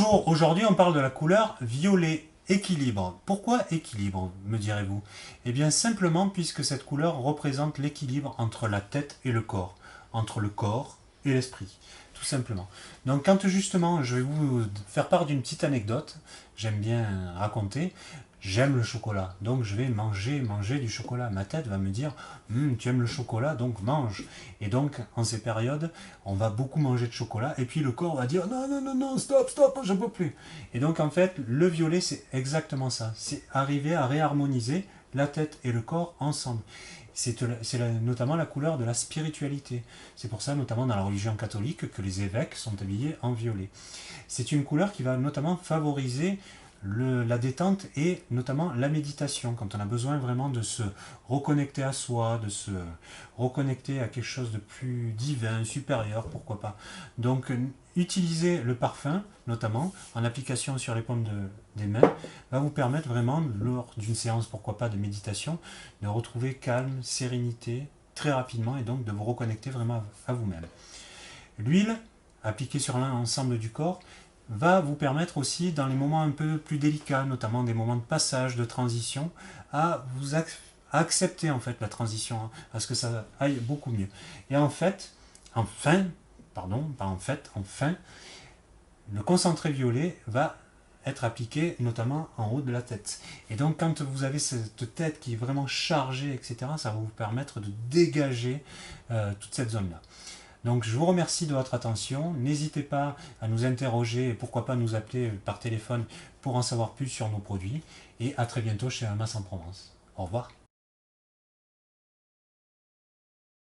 Bonjour, aujourd'hui on parle de la couleur violet, équilibre. Pourquoi équilibre, me direz-vous? Eh bien simplement puisque cette couleur représente l'équilibre entre la tête et le corps, entre le corps et l'esprit, tout simplement. Donc quand justement je vais vous faire part d'une petite anecdote, j'aime bien raconter, j'aime le chocolat, donc je vais manger du chocolat. Ma tête va me dire, tu aimes le chocolat, donc mange. Et donc, en ces périodes, on va beaucoup manger de chocolat, et puis le corps va dire, non, non, non, non, stop, stop, je ne peux plus. Et donc, en fait, le violet, c'est exactement ça. C'est arriver à réharmoniser la tête et le corps ensemble. C'est notamment la couleur de la spiritualité. C'est pour ça, notamment dans la religion catholique, que les évêques sont habillés en violet. C'est une couleur qui va notamment favoriser la détente et notamment la méditation, quand on a besoin vraiment de se reconnecter à soi, de se reconnecter à quelque chose de plus divin, supérieur, pourquoi pas. Donc utiliser le parfum, notamment en application sur les paumes des mains, va vous permettre vraiment, lors d'une séance, pourquoi pas, de méditation, de retrouver calme, sérénité, très rapidement, et donc de vous reconnecter vraiment à vous-même. L'huile, appliquée sur l'ensemble du corps, va vous permettre aussi, dans les moments un peu plus délicats, notamment des moments de passage, de transition, à vous accepter en fait la transition, à ce que ça aille beaucoup mieux. Et en fait, enfin, le concentré violet va être appliqué notamment en haut de la tête. Et donc quand vous avez cette tête qui est vraiment chargée, etc., ça va vous permettre de dégager toute cette zone-là. Donc je vous remercie de votre attention, n'hésitez pas à nous interroger et pourquoi pas nous appeler par téléphone pour en savoir plus sur nos produits, et à très bientôt chez Amas en Provence. Au revoir.